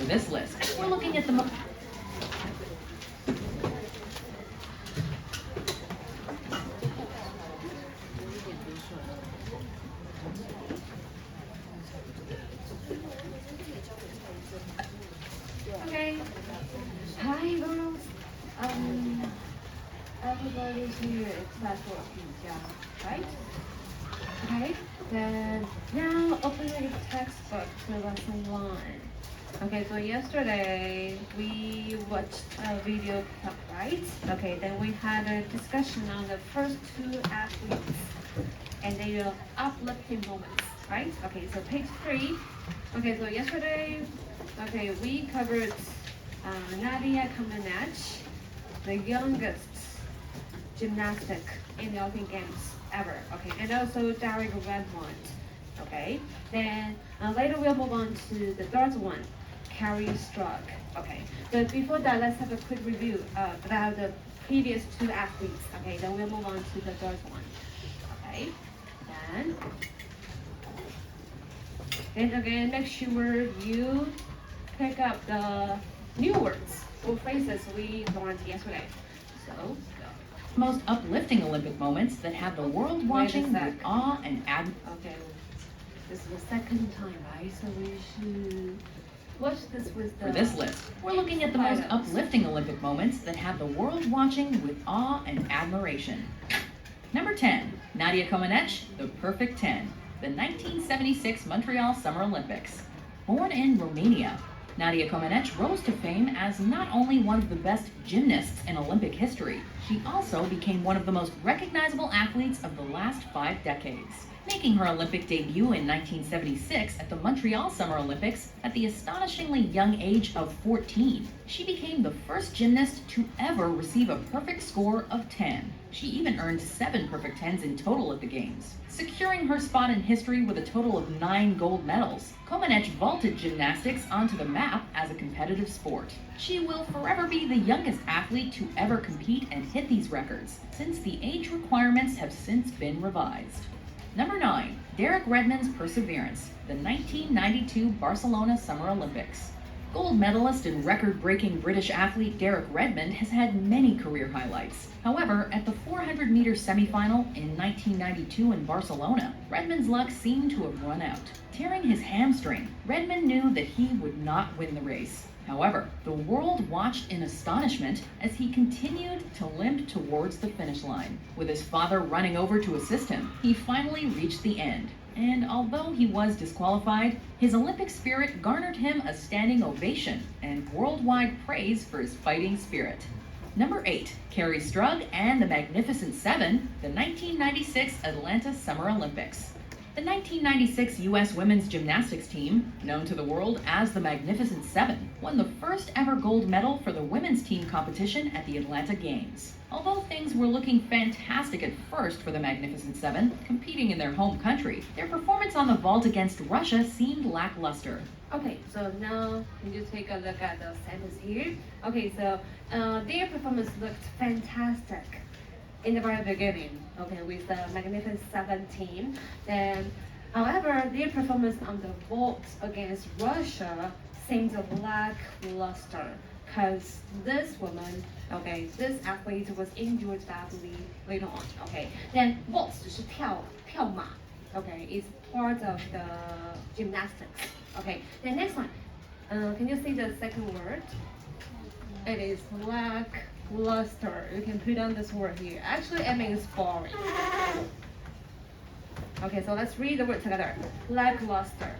For this list, we're looking at the most... Okay. Hi, girls. Everybody's here except for Pizza, right? Okay. Then now open your textbook to lesson 1. Okay, so yesterday we watched a video club, right? Okay, then we had a discussion on the first 2 athletes and their uplifting moments, right? Okay, so page 3. Okay, so yesterday, okay, we covered Nadia Comaneci, the youngest gymnastic in the Olympic Games ever. Okay, and also Derek Redmond. Okay, then later we'll move on to the third one, Carrie Strug. Okay, but before that, let's have a quick review about the previous 2 athletes. Okay, then we'll move on to the third one. Okay, then again, make sure you pick up the new words or phrases we learned yesterday. So, go. most uplifting Olympic moments that have the world watching with awe and Okay, this is the second time, right? So we should watch this with the... For this list, we're looking at the most uplifting Olympic moments that have the world watching with awe and admiration. Number 10, Nadia Comaneci, the perfect 10, the 1976 Montreal Summer Olympics. Born in Romania, Nadia Comaneci rose to fame as not only one of the best gymnasts in Olympic history, she also became one of the most recognizable athletes of the last 5 decades. Making her Olympic debut in 1976 at the Montreal Summer Olympics at the astonishingly young age of 14, she became the first gymnast to ever receive a perfect score of 10. She even earned 7 perfect 10s in total at the Games, securing her spot in history with a total of 9 gold medals. Comaneci vaulted gymnastics onto the map as a competitive sport. She will forever be the youngest athlete to ever compete and hit these records, since the age requirements have since been revised. Number 9, Derek Redmond's perseverance, the 1992 Barcelona Summer Olympics. Gold medalist and record-breaking British athlete Derek Redmond has had many career highlights. However, at the 400-meter semifinal in 1992 in Barcelona, Redmond's luck seemed to have run out. Tearing his hamstring, Redmond knew that he would not win the race. However, the world watched in astonishment as he continued to limp towards the finish line. With his father running over to assist him, he finally reached the end. And although he was disqualified, his Olympic spirit garnered him a standing ovation and worldwide praise for his fighting spirit. Number 8, Carrie Strug and the Magnificent Seven, the 1996 Atlanta Summer Olympics. The 1996 U.S. women's gymnastics team, known to the world as the Magnificent Seven, won the first ever gold medal for the women's team competition at the Atlanta Games. Although things were looking fantastic at first for the Magnificent Seven, competing in their home country, their performance on the vault against Russia seemed lackluster. Okay, so now you take a look at the sentence here. Okay, so their performance looked fantastic in the very beginning, okay, with the Magnificent Seven team. Then, however, their performance on the vault against Russia seemed lackluster because this woman, okay, this athlete was injured badly later on, okay. Then vault 只是跳马, okay, is part of the gymnastics, okay. Then next one, can you see the second word? It is lackluster. You can put on this word here. Actually, it means boring. Okay, so let's read the word together. Lackluster.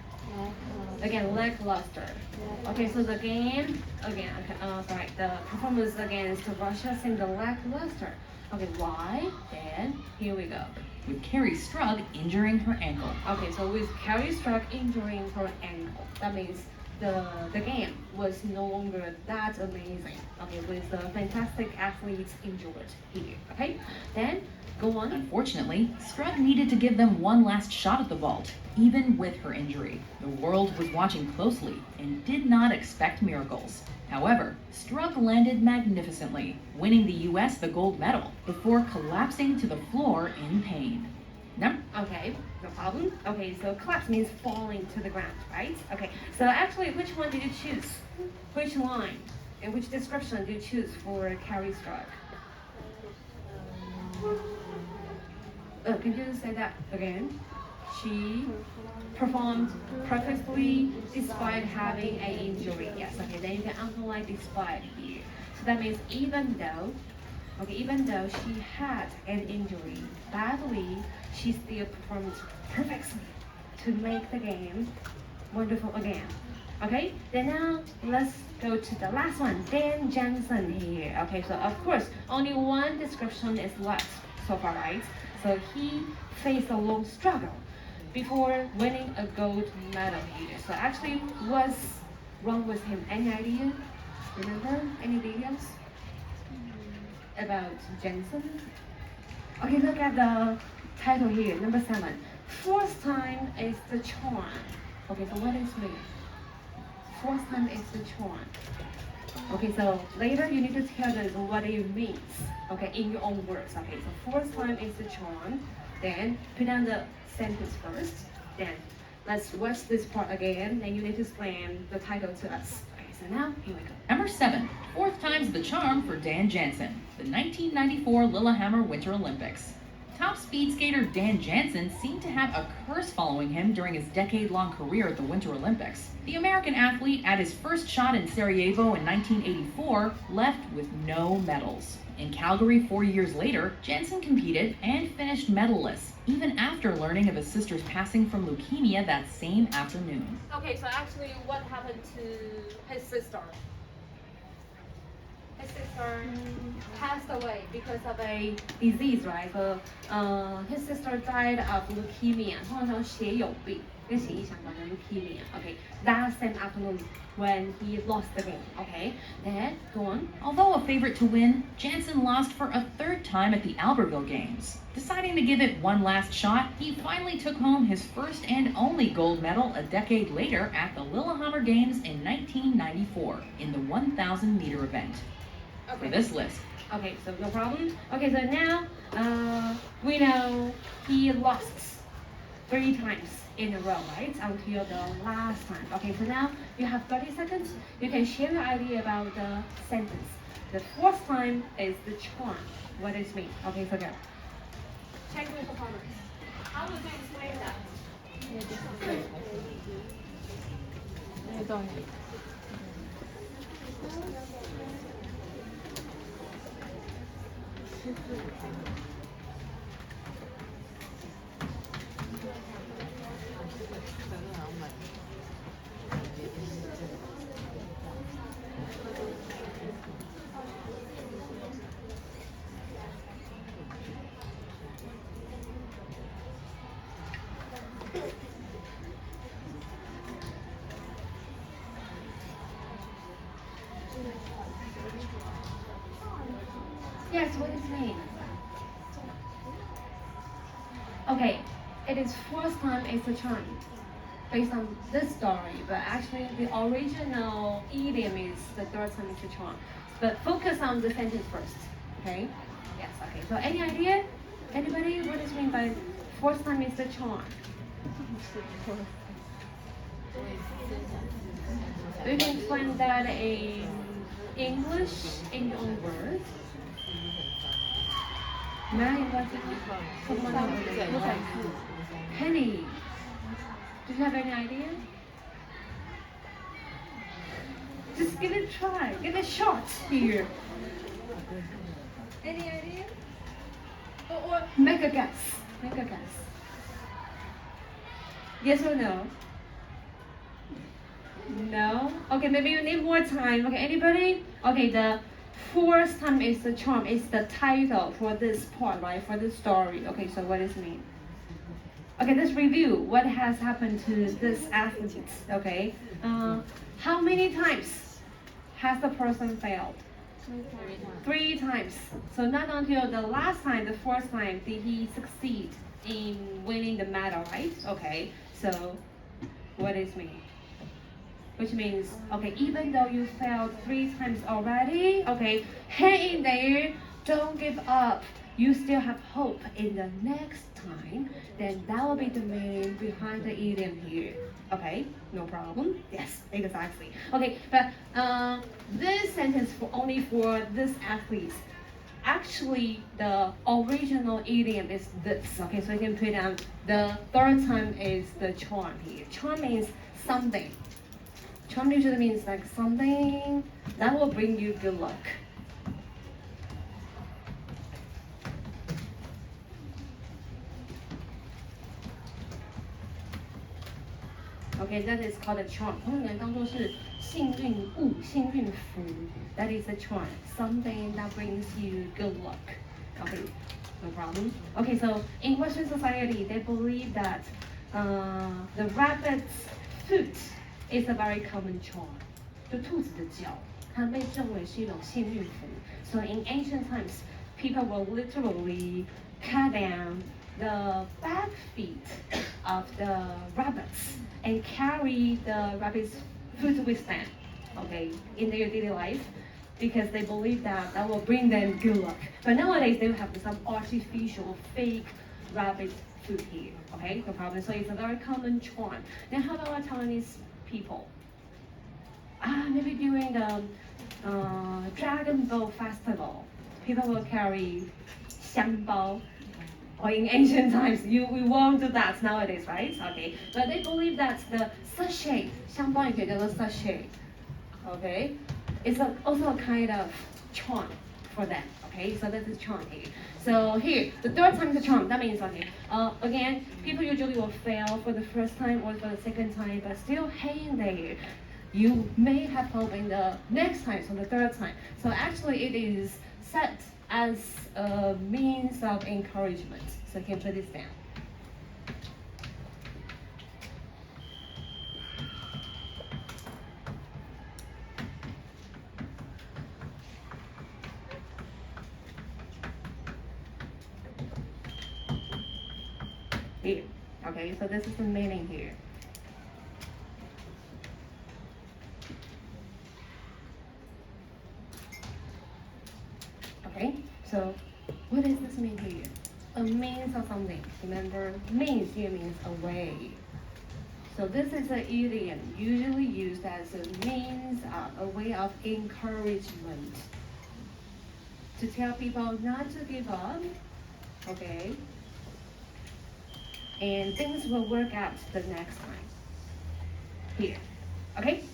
Again, lackluster. Okay, so the game, again, okay, the performance against Russia seemed lackluster. Okay, why? Then, here we go. With Carrie Strug injuring her ankle. Okay, so with Carrie Strug injuring her ankle, that means the game was no longer that amazing. Okay, with the fantastic athletes injured here. Okay, then go on. Unfortunately, Strug needed to give them one last shot at the vault, even with her injury. The world was watching closely and did not expect miracles. However, Strug landed magnificently, winning the U.S. the gold medal before collapsing to the floor in pain. Okay, no problem. Okay, so collapse means falling to the ground, right? Okay, so actually, which one did you choose? Which line and which description did you choose for Carrie Stark? Can you say that again? She performed perfectly despite having an injury. Yes, okay, then you can underline despite here. So that means even though she had an injury badly, she still performed perfectly to make the game wonderful again. Okay, then now let's go to the last one, Dan Jansen here. Okay, so of course, only one description is left so far, right? So he faced a long struggle before winning a gold medal here. So actually, what's wrong with him? Any idea? Remember any details about Jensen? Okay, look at the title here, number 7. Fourth time is the charm. Okay, so what is mean? Fourth time is the charm. Okay, so later you need to tell us what it means. Okay, in your own words. Okay, so fourth time is the charm. Then put down the sentence first. Then let's watch this part again. Then you need to explain the title to us. Okay, so now here we go. Number 7. Fourth time's the charm for Dan Jansen, the 1994 Lillehammer Winter Olympics. Top speed skater Dan Jansen seemed to have a curse following him during his decade-long career at the Winter Olympics. The American athlete, at his first shot in Sarajevo in 1984, left with no medals. In Calgary 4 years later, Jansen competed and finished medalless, even after learning of his sister's passing from leukemia that same afternoon. Okay, so actually what happened to his sister? His sister passed away because of a disease, right? So, his sister died of leukemia. 通常血友病跟血液相关的 leukemia. Okay, that same afternoon when he lost the game. Okay, then go on. Although a favorite to win, Jansen lost for a third time at the Albertville Games. Deciding to give it one last shot, he finally took home his first and only gold medal a decade later at the Lillehammer Games in 1994 in the 1,000-meter event. For this list. Okay, so no problem. Okay, so now we know he lost 3 times in a row, right? Until the last time. Okay, so now you have 30 seconds. You can share your idea about the sentence. The fourth time is the charm. What does it mean? Okay, so go. Check the performance. How would you explain that? Yes, what does it mean? Okay, it is fourth time is the charm based on this story, but actually the original idiom is the third time is the charm. But focus on the sentence first, okay? Yes, okay. So any idea? Anybody? What does it mean by fourth time is the charm? You can explain that in English in your own words. Penny, do you have any idea? Just give it a try, give it a shot here. Any idea? Or make a guess. Make a guess. Yes or no? No? Okay, maybe you need more time. Okay, anybody? Okay, the fourth time is the charm. It's the title for this part, right? For this story. Okay, so what does it mean? Okay, let's review what has happened to this athlete. Okay, how many times has the person failed? 3 times. So not until the last time, the fourth time, did he succeed in winning the medal, right? Okay, so what does it mean? Which means, okay, even though you failed 3 times already, okay, hang in there, don't give up. you still have hope in the next time, then that will be the meaning behind the idiom here. Okay, no problem. Yes, exactly. Okay, but this sentence for only for this athletes. Actually, the original idiom is this. Okay, so you can put down the third time is the charm here. Charm means something. Charm usually means like something that will bring you good luck. Okay, that is called a charm. 通常当做是幸运物、幸运符。That is a charm. Something that brings you good luck. Okay, no problem. Okay, so in Western society, they believe that the rabbit's foot is a very common charm. 就兔子的脚，它被认为是一种幸运符。So in ancient times, people will literally cut down the back feet of the rabbits and carry the rabbit's foot with them, okay, in their daily life, because they believe that that will bring them good luck. But nowadays they have some artificial fake rabbit foot here, okay, no problem. So it's a very common charm. Then how about Taiwanese people? Maybe during the Dragon Boat Festival, people will carry 香包. Or in ancient times, we won't do that nowadays, right? Okay, but they believe that the sachet, 香包也可以叫做 sachet, okay, it's also a kind of charm for them. Okay, so this is charm here. So here, the third time is a charm. That means okay. Again, people usually will fail for the first time or for the second time, but still hang there. You may have hope in the next time, so the third time. So actually, it is set as a means of encouragement. So you can put this down. Here. Okay, so this is the meaning here. Okay, so what does this mean here? A means of something. Remember, means here means a way. So this is an idiom usually used as a means, a way of encouragement. To tell people not to give up, okay? And things will work out the next time. Here, okay?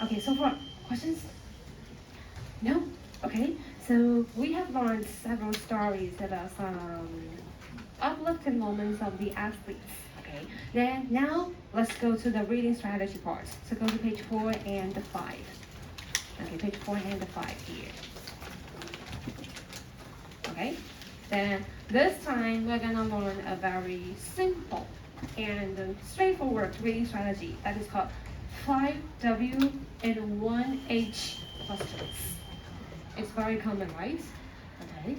Okay, so far, questions? No? Okay, so we have learned several stories about some uplifting moments of the athletes. Okay, then now let's go to the reading strategy part. So go to page 4 and 5. Okay, page 4 and 5 here. Okay, then this time we're gonna learn a very simple and straightforward reading strategy that is called 5W and 1H questions. It's very common, right? Okay.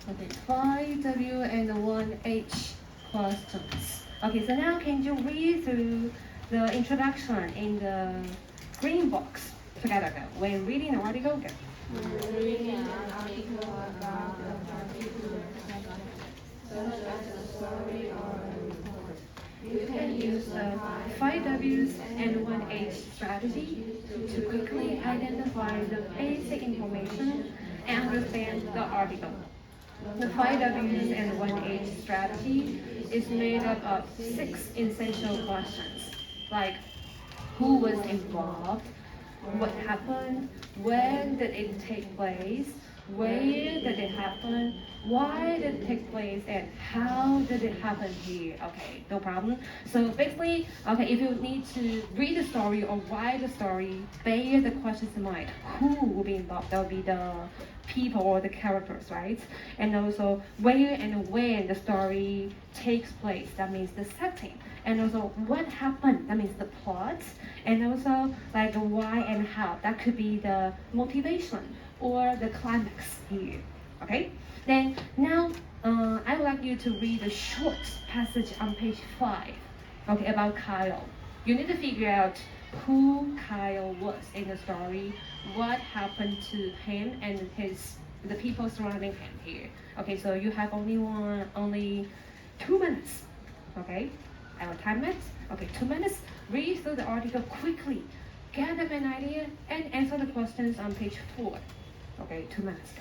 Okay, 5W and 1H questions. Okay, so now can you read through the introduction in the green box together? Go. When reading an article, go. When reading an article about a particular subject, such as a story or a report, you can use the 5Ws and 1H strategy to quickly identify the basic information and understand the article. The 5Ws and 1H strategy is made up of 6 essential questions, like who was involved, what happened, when did it take place, where did it happen, why did it take place, and how did it happen here? Okay, no problem. So basically, okay, if you need to read the story or write the story, bear the questions in mind. Who will be involved? That will be the people or the characters, right? And also where and when the story takes place. That means the setting. And also what happened. That means the plot. And also like why and how. That could be the motivation or the climax here. Okay? Then now I would like you to read a short passage on page 5. Okay, about Kyle. You need to figure out who Kyle was in the story, what happened to him and the people surrounding him here. Okay, so you have only 2 minutes. Okay, our time is okay. 2 minutes. Read through the article quickly, gather an idea, and answer the questions on page 4. Okay, 2 minutes.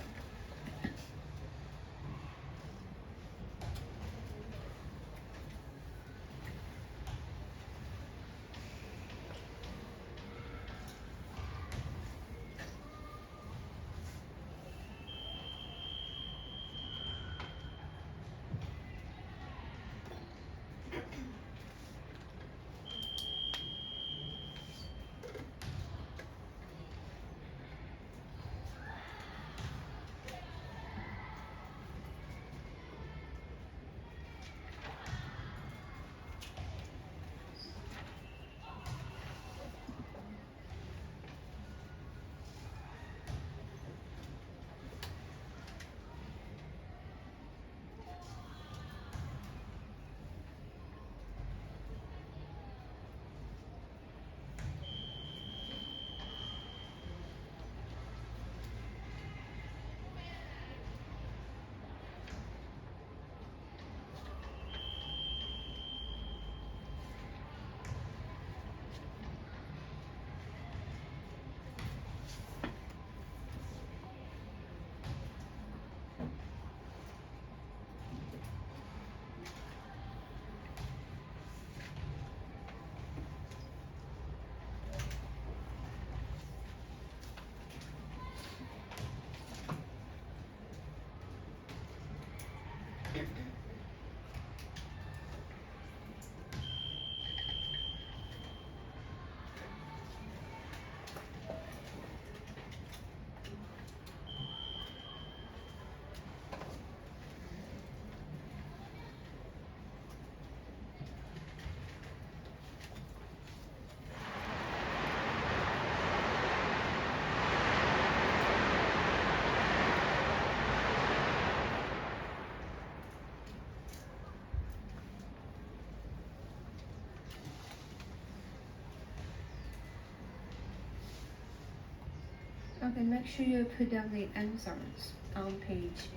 Okay, make sure you put down the answers on page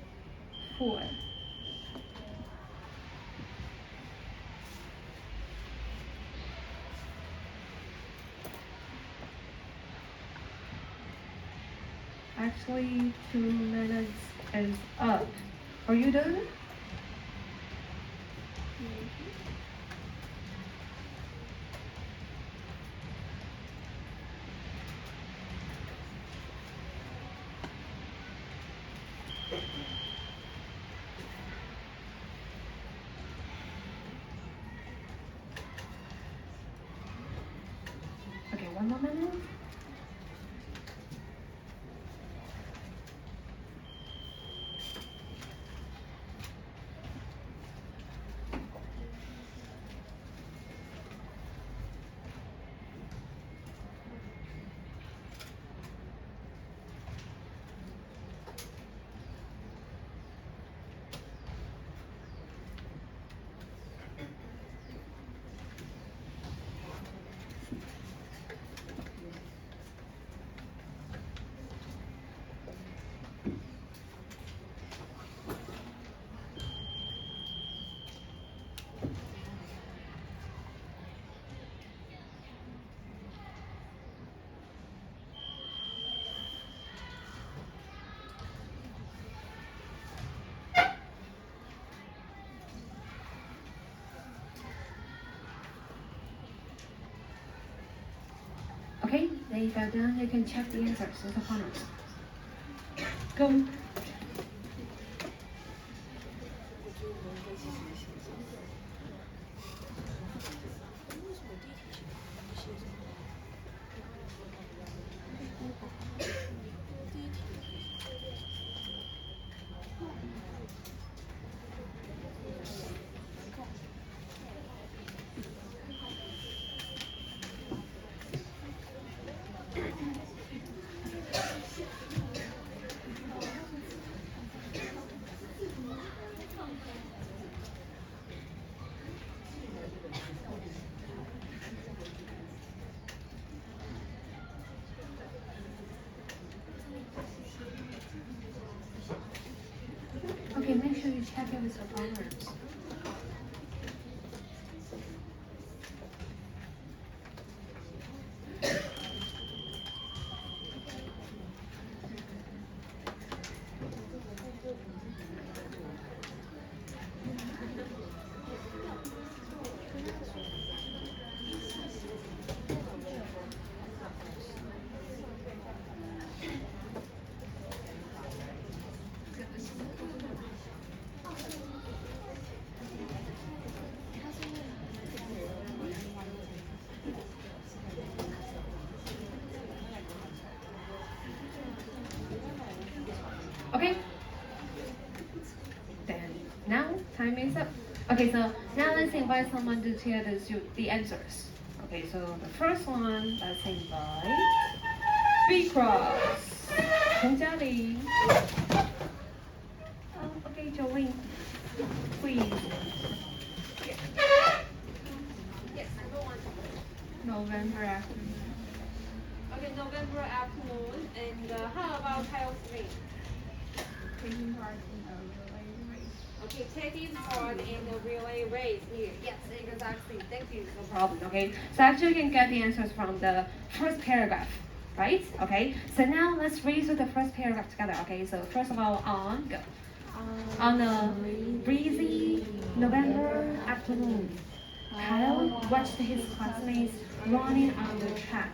4. Actually, 2 minutes is up. Are you done? Okay, one more minute. Okay, there you go. Done. You can check the answers with the corners. Go. to check it with opponents. Okay. Then now time is up. Okay, so now let's invite someone to share the answers. Okay, so the first one, let's invite B Cross. Hong Jialing. Okay, Jolene. Please. Yes, number one. November afternoon. Okay, November afternoon. And how about tile 3? Taking part in a relay race. Okay, taking part in the relay race here. Yes, exactly. Thank you. No problem, okay? So actually you can get the answers from the first paragraph, right? Okay, so now let's read through the first paragraph together, okay? So first of all, on, go. On a breezy November afternoon, Kyle watched his classmates running on the track.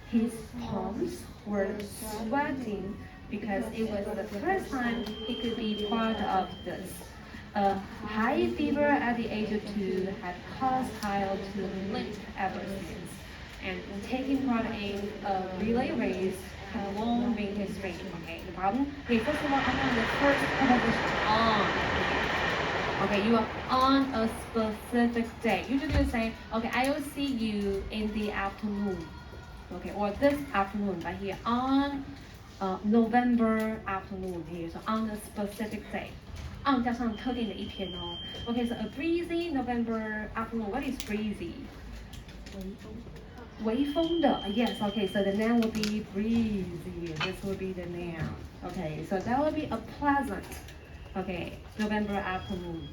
His palms were sweating because it was the first time he could be part of this. A high fever at the age of 2 had caused Kyle to limp ever since, and taking part in a relay race had long been his dream. Okay, no problem. Okay, first of all, I'm on the first preposition on. Okay, you are on a specific day. Usually you say, okay, I will see you in the afternoon. Okay, or this afternoon, but here on November afternoon here, so on a specific day. on 加上特定的一天哦。Okay, so a breezy November afternoon. What is breezy? 微风的 Yes, okay, so the noun will be breezy. This will be the noun. Okay, so that will be a pleasant, okay, November afternoon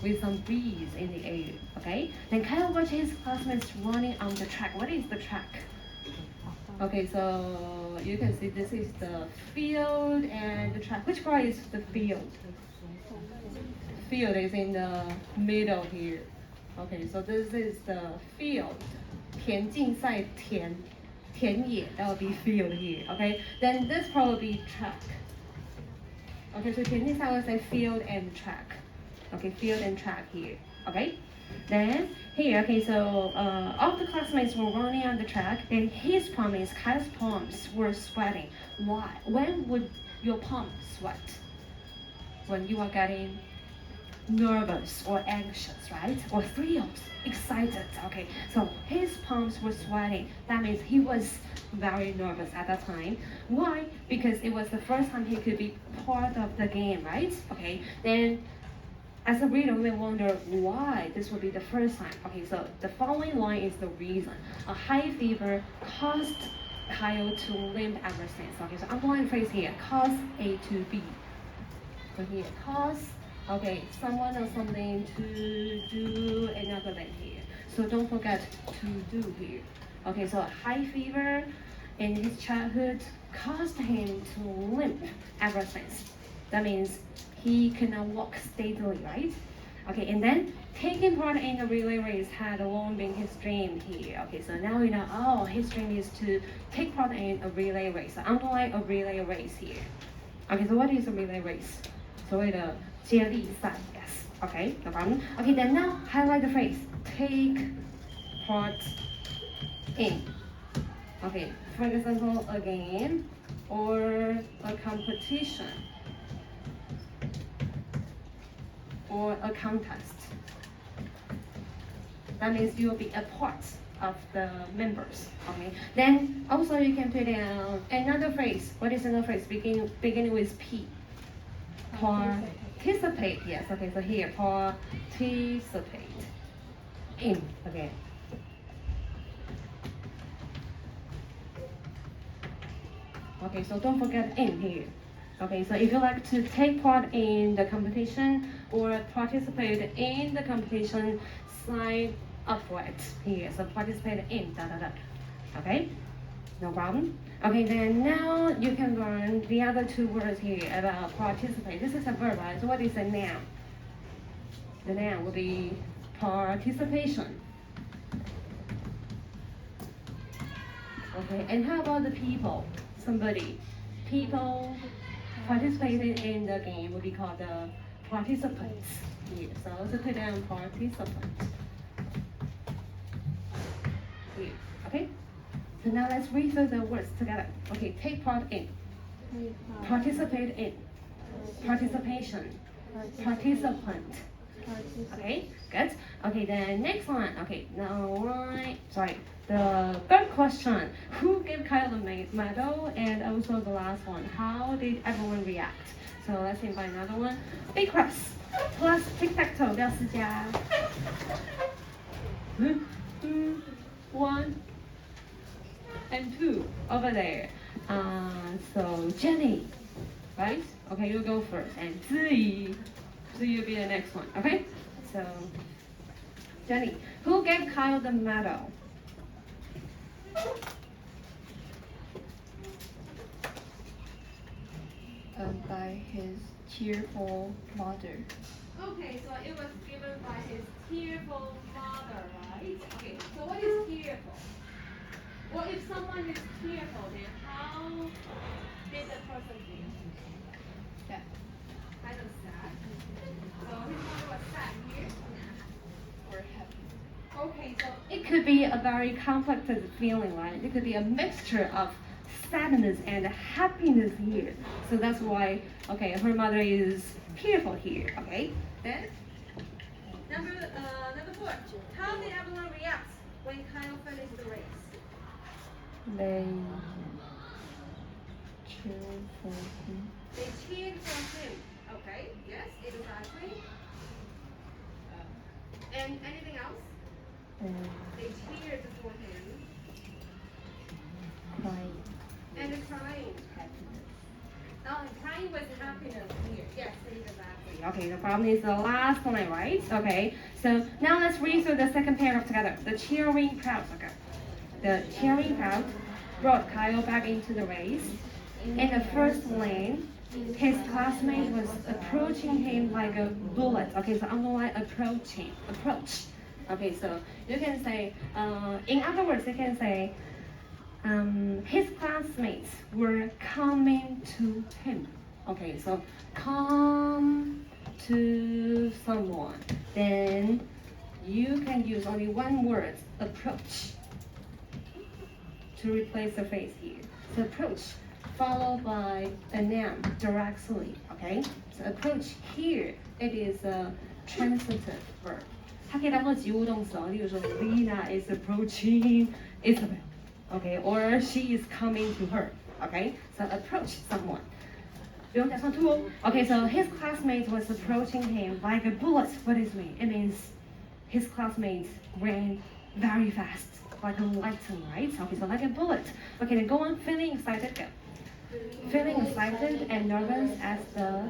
with some breeze in the air. Okay, then Kyle watched his classmates running on the track. What is the track? Okay, so you can see this is the field and the track. Which part is the field? Field is in the middle here. Okay, so this is the field. 田径赛田野, that would be field here. Okay, then this part will be track. Okay, so 田径赛 will say field and track. Okay, field and track here. Okay, then here, okay, so all the classmates were running on the track, and his palms, Kyle's palms were sweating. Why? When would your palms sweat? When you are getting nervous or anxious, right? Or thrilled, excited. Okay, so his palms were sweating. That means he was very nervous at that time. Why? Because it was the first time he could be part of the game, right? Okay, then as a reader, we may wonder why this would be the first time. Okay, so the following line is the reason. A high fever caused Kyle to limp ever since. Okay, so underline phrase here, cause A to B. So here, cause, okay, someone or something to do another thing here. So don't forget to do here. Okay, so a high fever in his childhood caused him to limp ever since. That means he cannot walk steadily, right? Okay, and then taking part in a relay race had long been his dream here. Okay, so now we know, oh, his dream is to take part in a relay race. So underline a relay race here. Okay, so what is a relay race? 所谓的接力赛 yes. Okay, no problem. Okay, then now highlight the phrase, take part in. Okay, for example, a game or a competition or a contest. That means you will be a part of the members. Okay. Then also you can put down another phrase. What is another phrase? Beginning with P. Participate. Yes. Okay. So here, participate in. Okay. Okay. So don't forget in here. Okay, so if you like to take part in the competition or participate in the competition, sign up for it here. So participate in da da da. Okay, no problem. Okay, then now you can learn the other two words here about participate. This is a verb, right? So what is a noun? The noun will be participation. Okay, and how about the people? Somebody. People participated in the game will be called the participants. Here, so let's put down participant. Here, okay? So now let's read through the words together. Okay, take part in, participate in, participation, participant. Okay, good. Okay, then next one. Okay, now sorry. The third question: who gave Kyle the medal? And also the last one: how did everyone react? So let's invite another one. Big cross plus tic-tac-toe 廖思佳。One and two over there. So Jenny, right? Okay, you go first, and Ziyi. So you'll be the next one, okay? So, Jenny, who gave Kyle the medal? By his cheerful mother. Okay, so it was given by his tearful mother, right? Okay, so what is tearful? Well, if someone is tearful, then how did the person feel? Sad. Kind of sad. So his mother was sad here. Or happy. Okay, so it could be a very complex feeling, right? It could be a mixture of sadness and happiness here. So that's why, okay, her mother is tearful here, okay? Then, number 4. How did everyone react when Kyle finished the race? They cheered for him. They cheered for him. Okay, yes, exactly. And anything else? And They cheered for him. cried And crying. happiness. Oh, crying was happiness here. Yes, exactly. Okay, the problem is the last one, right? Okay, so now let's read through the second paragraph together. The cheering crowd. Okay. The cheering crowd brought Kyle back into the race. In the first lane, his classmate was approaching him like a bullet. Okay, so underline approach. Okay, so you can say, in other words, you can say, his classmates were coming to him. Okay, so come to someone. Then you can use only one word, approach, to replace the phrase here. So approach, followed by a noun directly. Okay, so approach here, it is a transitive verb. 它可以当做及物动词哦，例如说 Lena is approaching Isabel. Okay, or she is coming to her. Okay, so approach someone. 不用加上 to 哦。Okay, so his classmate was approaching him like a bullet. What does it mean? It means his classmates ran very fast, like a lightning, right? Okay, so like a bullet. Okay, then go on. Feeling excited, go. Feeling excited and nervous as the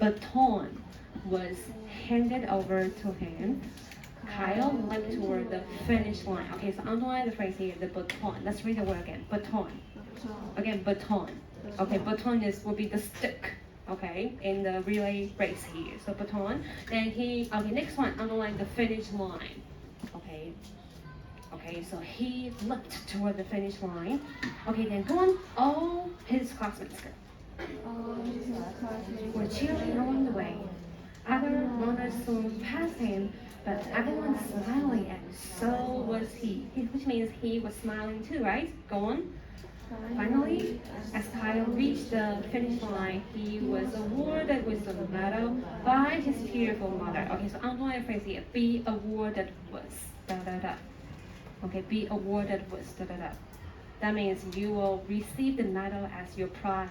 baton was handed over to him, Kyle leapt toward the finish line. Okay, so underline the phrase here, the baton. Let's read the word again. Baton. Again, baton. Okay, baton will be the stick. Okay, in the relay race here. So baton. Then okay, next one, underline the finish line. Okay. Okay, so he leapt toward the finish line. Okay, then go on. All his classmates were cheering along the way. Other runners soon passed him, but everyone was smiling, and so was he. Which means he was smiling too, right? Go on. Finally, as Kyle reached the finish line, he was awarded with a medal by his tearful mother. Okay, so underline phrase here, be awarded with, da da da. Okay, be awarded with, da da da. That means you will receive the medal as your prize.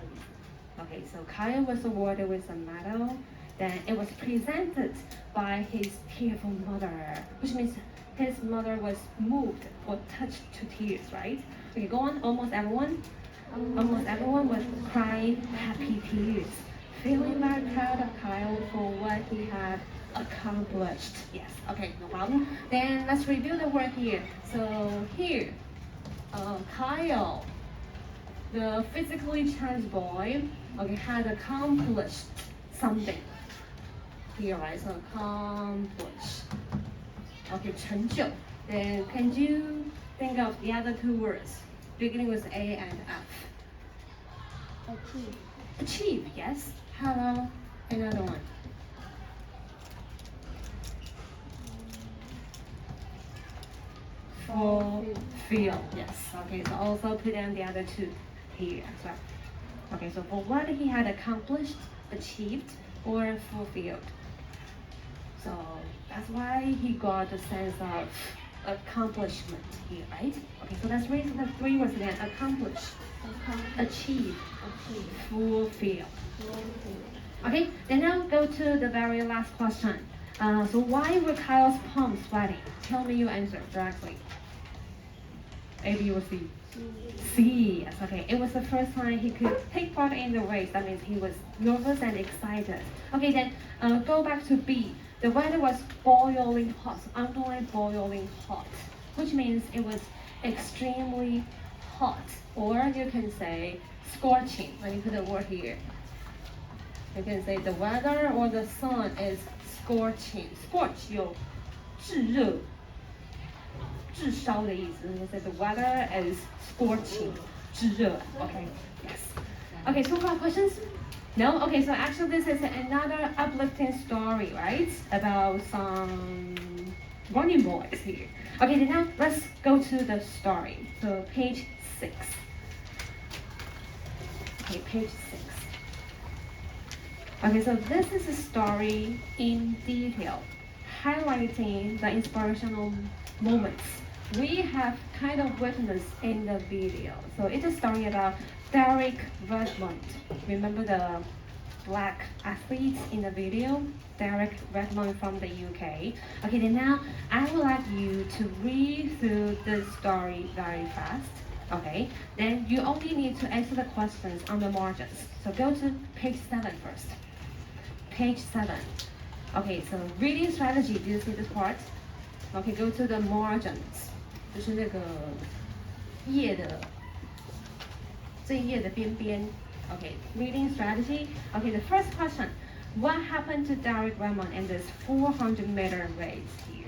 Okay, so Kyle was awarded with a medal. Then it was presented by his tearful mother, which means his mother was moved or touched to tears, right? Okay, go on, almost everyone. Almost everyone was crying happy tears, feeling very proud of Kyle for what he had accomplished. Yes, okay, no problem. Then let's review the word here. So here, Kyle, the physically challenged boy, okay, had accomplished something. Here, right? So accomplish. Okay, 成就. Then can you think of the other two words beginning with A and F? Achieve. Achieve, yes. How about another one? Fulfill, yes. Okay, so also put down the other two here as well. Okay, so for what he had accomplished, achieved, or fulfilled. So that's why he got a sense of accomplishment here, right? Okay, so let's read the three words again. Accomplish, achieve, fulfill. Okay, then now go to the very last question. So why were Kyle's palms sweating? Tell me your answer directly. A, B, or C? C, yes, okay. It was the first time he could take part in the race. That means he was nervous and excited. Okay, then go back to B. The weather was boiling hot, underline boiling hot, which means it was extremely hot. Or you can say scorching. Let me put the word here. You can say the weather or the sun is scorching. Scorch 有炙热、炙烧的意思。You can say the weather is scorching. 炙热. Okay. Yes. Okay. So far questions? No? Okay. So actually this is another uplifting story, right? About some running boys here. Okay. Then now let's go to the story. So page 6. Okay. Page 6. Okay, so this is a story in detail, highlighting the inspirational moments we have kind of witnessed in the video. So it's a story about Derek Redmond. Remember the black athlete in the video? Derek Redmond from the UK. Okay, then now I would like you to read through this story very fast. Okay, then you only need to answer the questions on the margins. So go to page 7 first. Page 7. Okay, so reading strategy. Do you see this part? Okay, go to the margins. 就是那个页的这一页的边边. Okay, reading strategy. Okay, the first question. What happened to Derek Redmond in this 400-meter race here?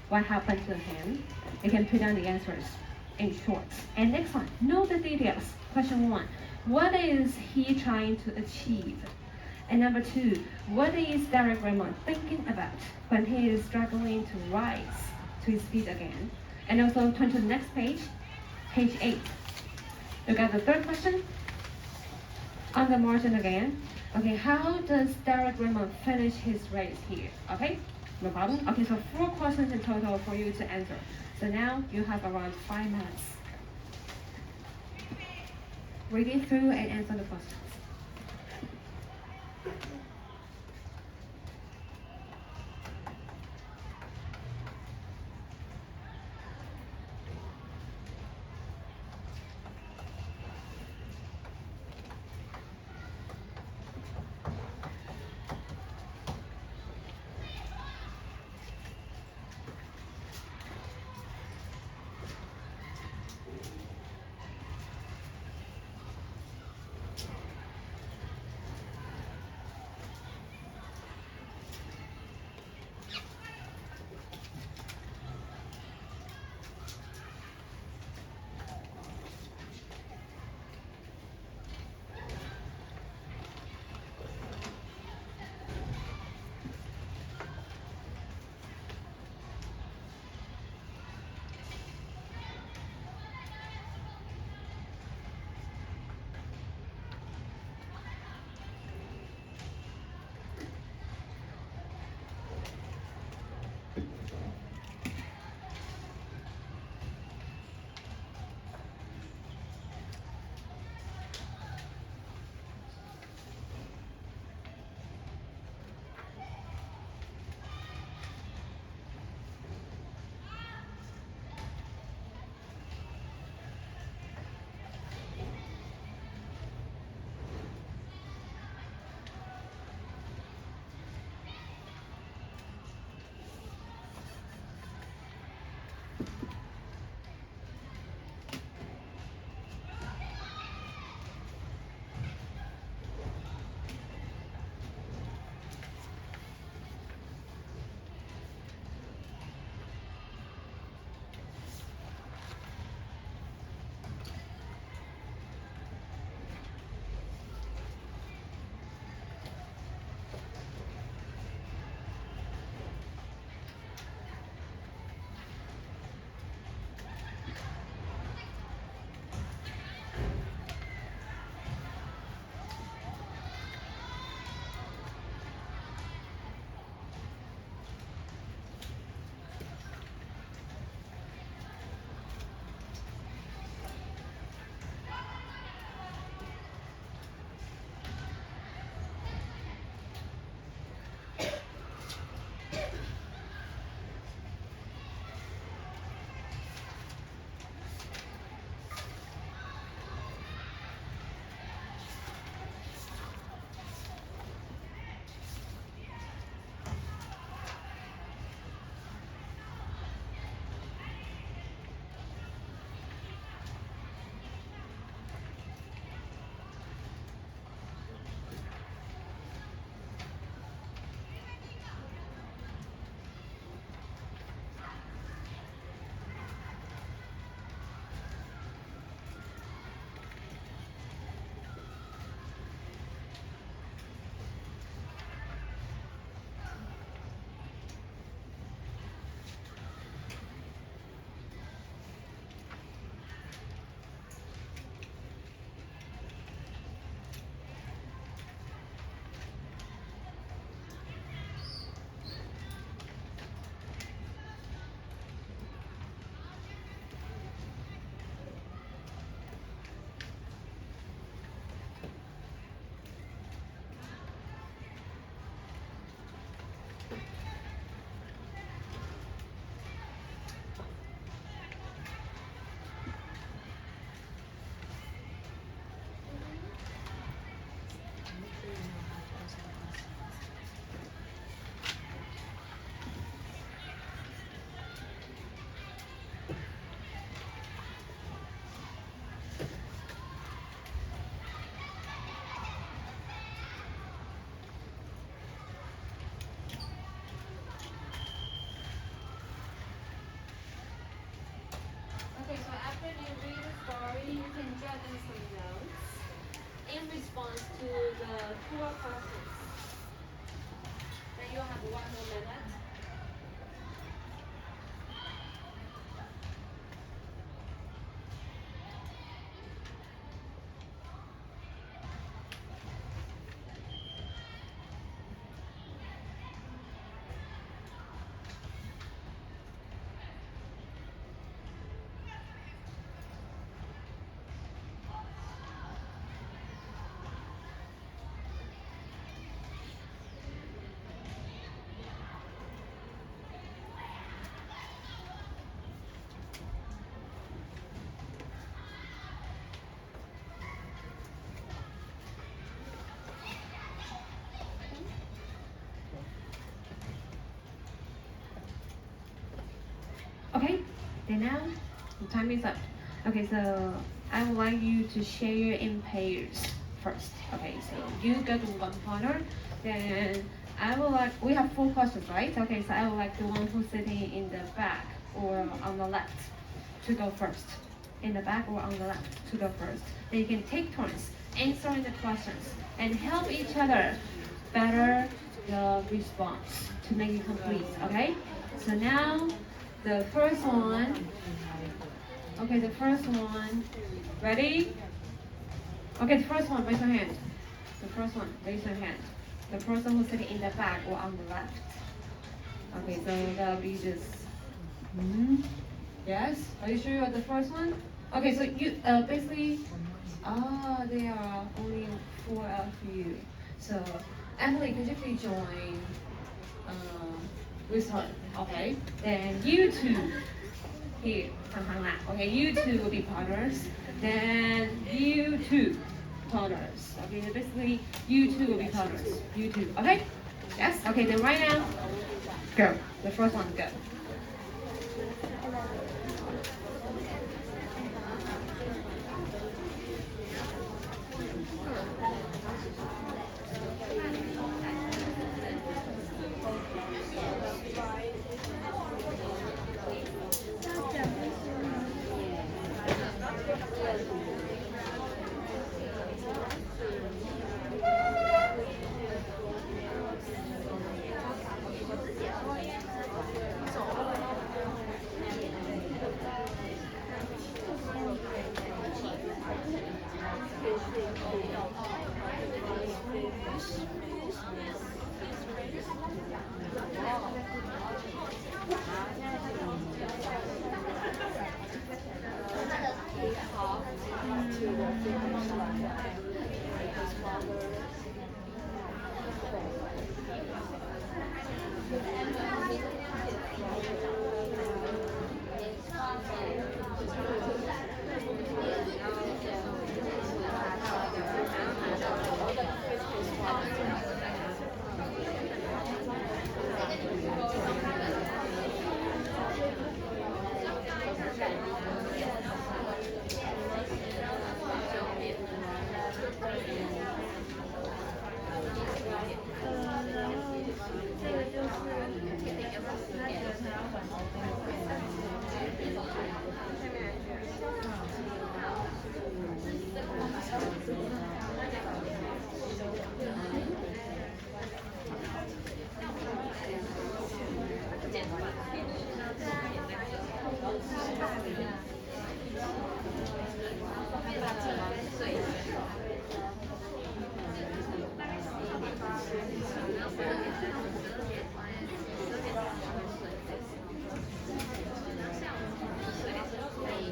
What happened to him? You can put down the answers in short. And next one, know the details. Question 1. What is he trying to achieve? And number 2, what is Derek Redmond thinking about when he is struggling to rise to his feet again? And also turn to the next page, page 8. Look at the third question. On the margin again. Okay, how does Derek Redmond finish his race here? Okay, no problem. Okay, so 4 questions in total for you to answer. So now you have around 5 minutes. Read it through and answer the questions. after you read the story, you can jot in some notes in response to the four questions. Then you have 1 more minute. Okay, then now the time is up. Okay, so I would like you to share in pairs first. Okay, so you go to one corner, then I would like, we have four questions, right? Okay, so I would like the one who's sitting in the back or on the left to go first. In the back or on the left to go first. Then you can take turns answering the questions and help each other better the response to make it complete, okay? So now the first one, okay, the first one, ready? Okay, the first one, raise your hand. The first one, raise your hand. The person who's sitting in the back or on the left. Okay, so that'll be this. Yes? Are you sure you're the first one? Okay, so you basically, there are only 4 of you. So, Emily, could you please join this one? Okay, then you two here, okay, you two will be partners. Then you two partners. Okay, so basically you two will be partners. You two. Okay? Yes? Okay, then right now, go. The first one, go.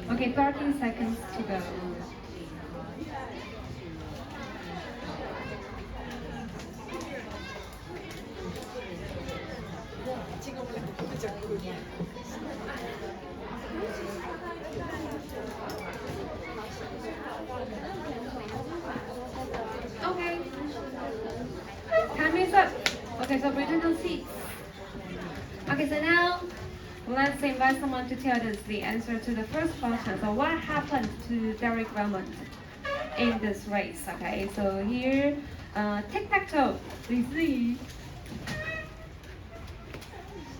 Okay, 13 seconds to go. Okay. Time is up. Okay, so return to seats. Okay, so now let's invite someone to tell us the answer to the first question. So what happened to Derek Raymond in this race? Okay, so here, tic-tac-toe, please see.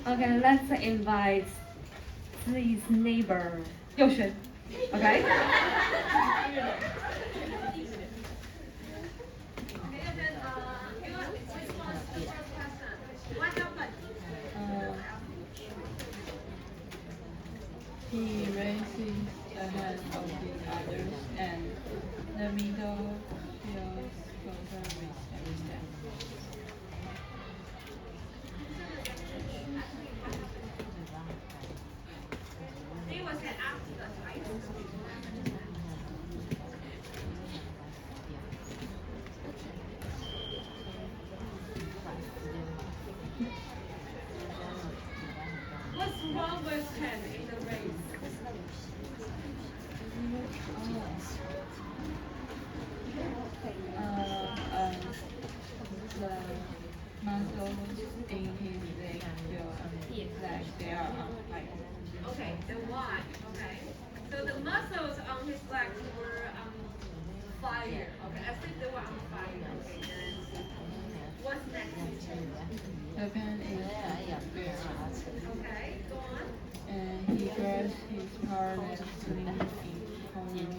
Okay, let's invite Zi's neighbor, Youxuan. Okay? He raises the hand of the others, and the middle feels closer with every step. What's wrong with him in the race? The muscles in his leg feel like they are on fire. Okay, then why? Okay. So the muscles on his legs were on fire. Okay, as if they were on fire. Okay, then what's next? The pen is bare, Okay, go on. and he grabs his powerless sling in corner.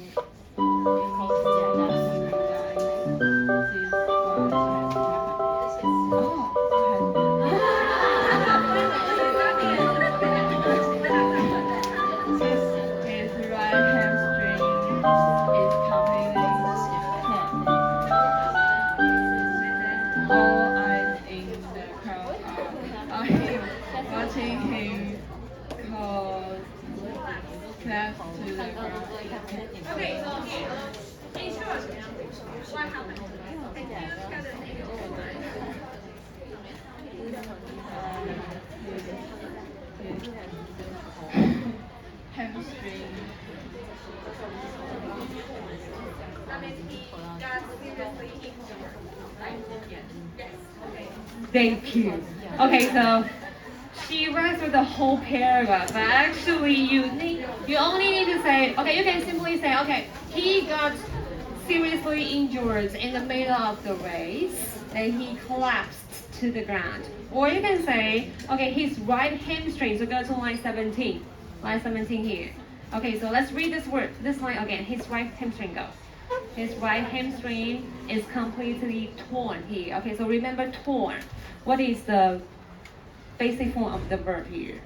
His right hamstring is completely torn. All eyes in the crowd are him, watching him collapse to the ground. Okay, so in short, what happened? Can you tell the name of the man? Hamstring. That means he got seriously injured, right? Yes. Okay. Thank you. Okay, so she read through the whole paragraph, but actually you only need to say, okay, you can simply say, okay, he got seriously injured in the middle of the race, and he collapsed to the ground. Or you can say, okay, his right hamstring, so go to line 17. Line 17 here. Okay, so let's read this line again. His right hamstring go. His right hamstring is completely torn here. Okay, so remember torn. What is the basic form of the verb here?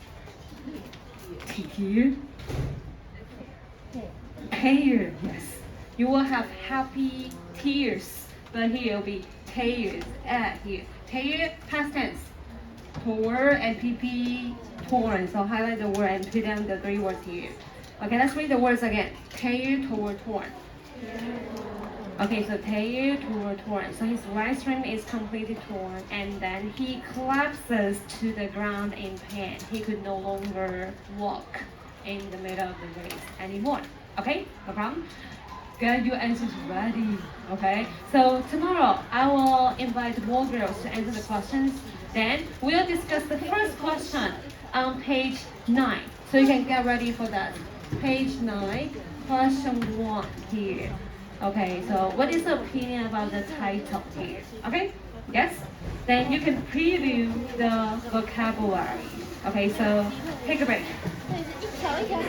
Tear. Tear, yes. You will have happy tears, but here will be tears at here. Tear, past tense. Tore and pp, torn. So highlight the word and put down the three words here. Okay, let's read the words again. Tear, tore, torn. Okay, so tear, tore, torn. So his right string is completely torn, and then he collapses to the ground in pain. He could no longer walk in the middle of the race anymore. Okay, no problem. Get your answers ready. Okay, so tomorrow I will invite more girls to answer the questions. Then we'll discuss the first question on page 9. So you can get ready for that. Page 9, question 1 here. Okay, so what is the opinion about the title here? Okay, yes? Then you can preview the vocabulary. Okay, so take a break. 对，一条一条。